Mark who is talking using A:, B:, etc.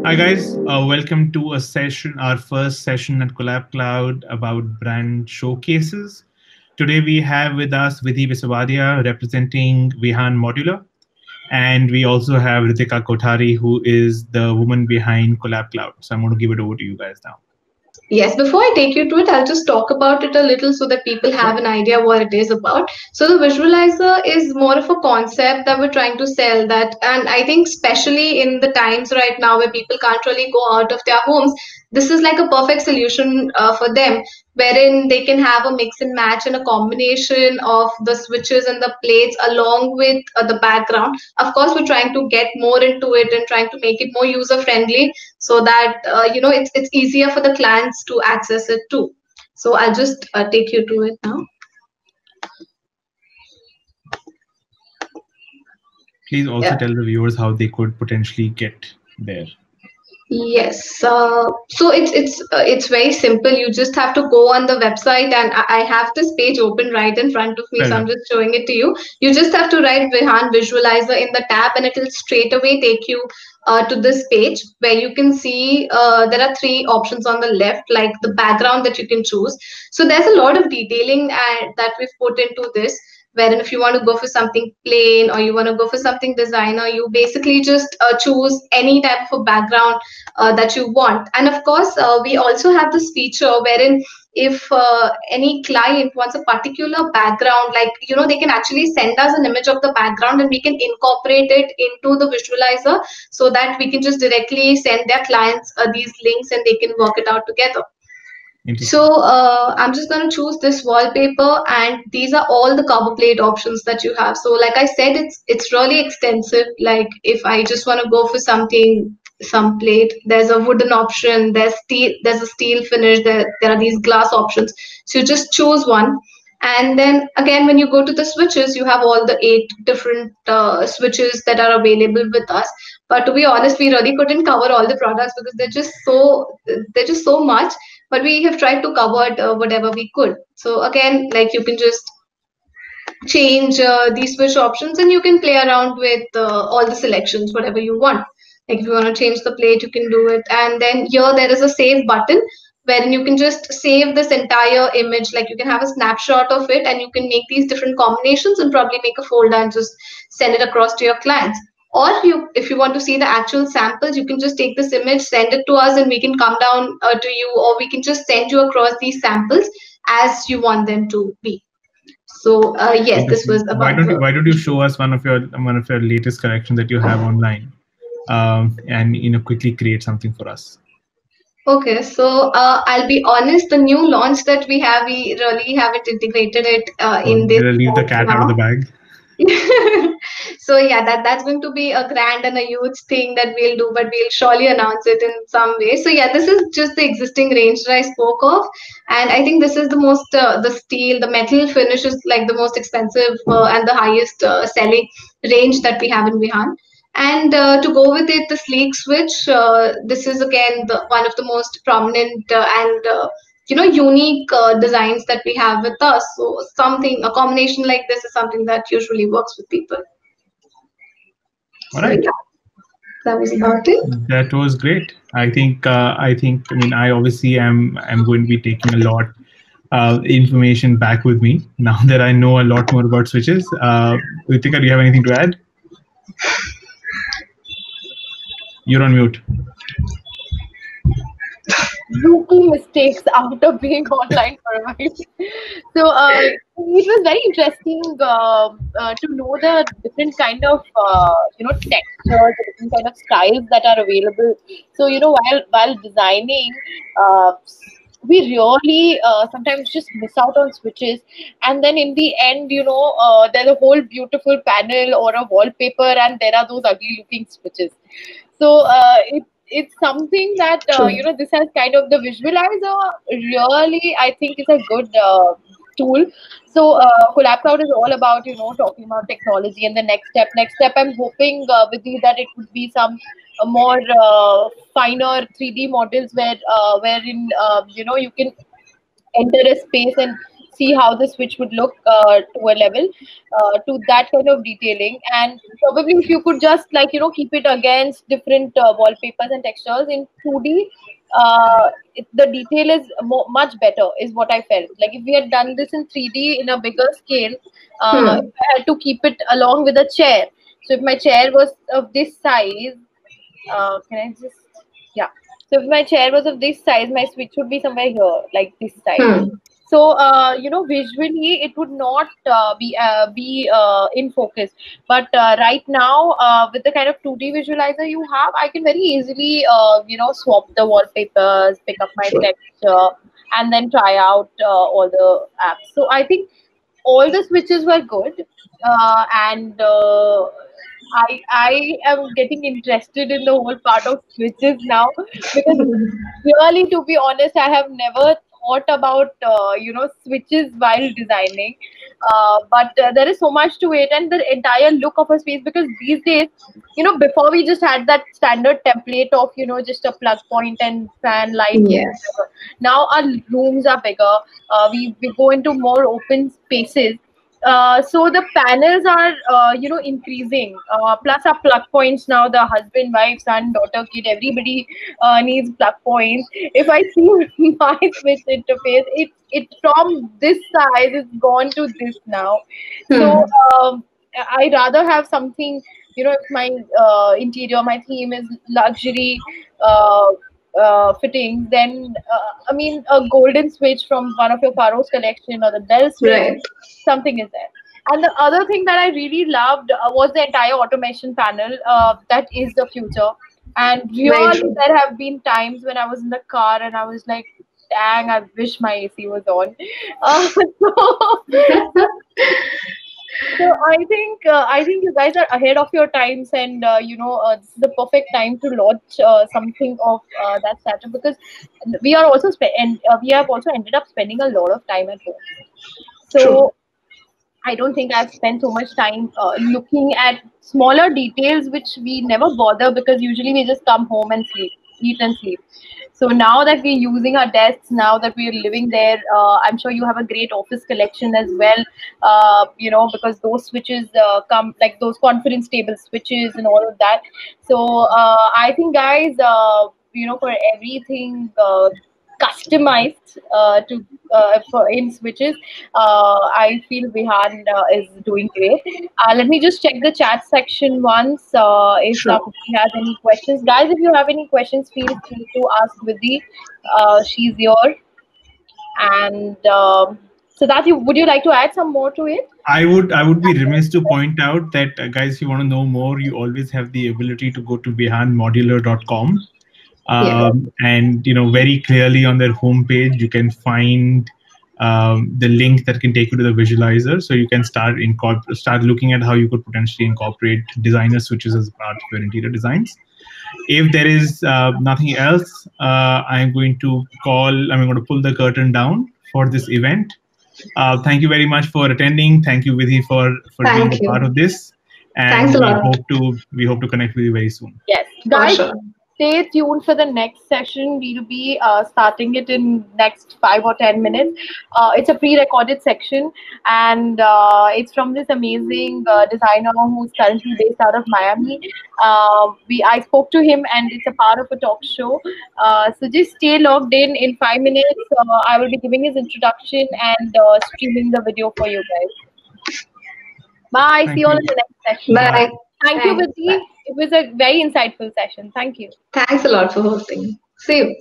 A: Hi guys, welcome to a session, our first session at Collab Cloud about brand showcases. Today we have with us Vidhi Visawadia representing Vihan Modular, and we also have Ritika Kothari, who is the woman behind Collab Cloud. So I'm going to give it over to you guys now.
B: Yes, before I take you to it, I'll just talk about it a little so that people have an idea what it is about. So the visualizer is more of a concept that we're trying to sell that, and I think especially in the times right now where people can't really go out of their homes, this is like a perfect solution for them, wherein they can have a mix and match and a combination of the switches and the plates along with the background. Of course, we're trying to get more into it and trying to make it more user friendly so that it's easier for the clients to access it too. So I'll just take you to it now.
A: Please also tell the viewers how they could potentially get there.
B: Yes, so it's very simple. You just have to go on the website, and I have this page open right in front of me, so I'm just showing it to you. You just have to write Vihan Visualizer in the tab, and it will straight away take you to this page where you can see there are three options on the left, like the background that you can choose. So there's a lot of detailing that we've put into this, wherein if you want to go for something plain or you want to go for something designer, you basically just choose any type of a background that you want. And of course, we also have this feature wherein if any client wants a particular background, like, they can actually send us an image of the background and we can incorporate it into the visualizer so that we can just directly send their clients these links and they can work it out together. So I'm just going to choose this wallpaper, and these are all the cover plate options that you have. So like I said, it's really extensive. Like if I just want to go for some plate, there's a wooden option, there's a steel finish, there are these glass options. So you just choose one. And then again, when you go to the switches, you have all the 8 different switches that are available with us. But to be honest, we really couldn't cover all the products because they're just so much. But we have tried to cover whatever we could. So again, like you can just change these switch options, and you can play around with all the selections, whatever you want. Like if you want to change the plate, you can do it. And then here there is a save button wherein you can just save this entire image. Like you can have a snapshot of it and you can make these different combinations and probably make a folder and just send it across to your clients. Or if you want to see the actual samples, you can just take this image, send it to us, and we can come down to you, or we can just send you across these samples as you want them to be. So yes, this was about.
A: Why don't you show us one of your latest collections that you have online, and quickly create something for us.
B: Okay, so I'll be honest, the new launch that we really haven't integrated it in this.
A: Leave the cat out of the bag.
B: So yeah, that's going to be a grand and a huge thing that we'll do, but we'll surely announce it in some way. So yeah, this is just the existing range that I spoke of, and I think this is the most the metal finish is like the most expensive and the highest selling range that we have in Vihan. And to go with it, the sleek switch. This is again one of the most prominent and unique designs that we have with us. So a combination like this is something that usually works with people.
A: All right.
B: So, yeah, that was about it.
A: That was great. I mean, I obviously am going to be taking a lot information back with me now that I know a lot more about switches. Ritika, do you have anything to add? You're on mute.
C: Rookie mistakes after being online for a while. So it was very interesting to know the different kind of textures, the different kind of styles that are available. So while designing, we really sometimes just miss out on switches, and then in the end, there's a whole beautiful panel or a wallpaper, and there are those ugly looking switches. So it's something that this has kind of the visualizer really, I think, is a good tool. So Collab Cloud is all about talking about technology and the next step. I'm hoping Vidhi that it would be some more finer 3D models wherein you can enter a space and see how the switch would look to a level, to that kind of detailing. And probably if you could just like keep it against different wallpapers and textures in 2D, the detail is much better, is what I felt. Like if we had done this in 3D in a bigger scale, if I had to keep it along with a chair. So if my chair was of this size, can I just, yeah. So if my chair was of this size, my switch would be somewhere here, like this size. So visually it would not be in focus. But right now, with the kind of 2D visualizer you have, I can very easily swap the wallpapers, pick up my texture, and then try out all the apps. So I think all the switches were good, and I am getting interested in the whole part of switches now, because really, to be honest, I have never thought about switches while designing, but there is so much to it, and the entire look of a space. Because these days, before we just had that standard template of just a plug point and fan light.
B: Yes.
C: Now our rooms are bigger. We go into more open spaces. So the panels are increasing. Plus our plug points now, the husband, wife, son, daughter, kid, everybody needs plug points. If I see my switch interface, it from this size it's gone to this now. So I rather have something, if my interior, my theme is luxury fittings, then I mean a golden switch from one of your Faros collection, or the bell switch,
B: Right.
C: something is there. And the other thing that I really loved was the entire automation panel. That is the future. And
B: Very
C: really,
B: true.
C: there have been times when I was in the car and I was like, dang, I wish my AC was on. So I think you guys are ahead of your times, and this is the perfect time to launch something of that stature, because we are also and we have also ended up spending a lot of time at home.
B: True.
C: So I don't think I've spent so much time looking at smaller details which we never bother, because usually we just come home and sleep, eat and sleep. So now that we're using our desks, now that we're living there, I'm sure you have a great office collection as well, because those switches come, like those conference table switches and all of that. So I think, guys, for everything customized for in switches, I feel Vihan is doing great. Let me just check the chat section once, if
B: Sure.
C: somebody has any questions. Guys, if you have any questions, feel free to ask Vidhi. She's here. And so that you would you like to add some more to it?
A: I would be remiss to point out that guys, if you want to know more, you always have the ability to go to bihanmodular.com.
B: Yeah.
A: And very clearly on their homepage you can find the link that can take you to the visualizer, so you can start looking at how you could potentially incorporate designer switches as part of your interior designs. If there is nothing else, I'm going to pull the curtain down for this event. Thank you very much for attending. Thank you, Vidhi, for being
B: Thank
A: a part
B: you.
A: of this,
B: Thanks
A: and
B: a
A: we
B: lot.
A: hope to connect with you very soon.
C: Yes,
B: For
C: guys,
B: sure.
C: stay tuned for the next session. We'll be starting it in next 5 or 10 minutes. It's a pre-recorded section, and it's from this amazing designer who's currently based out of Miami. I spoke to him, and it's a part of a talk show. So just stay logged in. In 5 minutes, I will be giving his introduction and streaming the video for you guys. Bye. See
A: Thank
C: you all
A: you.
C: in the next session.
A: Bye.
B: Bye.
C: Thank you,
B: Thanks.
C: Vidhi.
B: Bye.
C: It was a very insightful session. Thank you.
B: Thanks a lot for hosting. See you.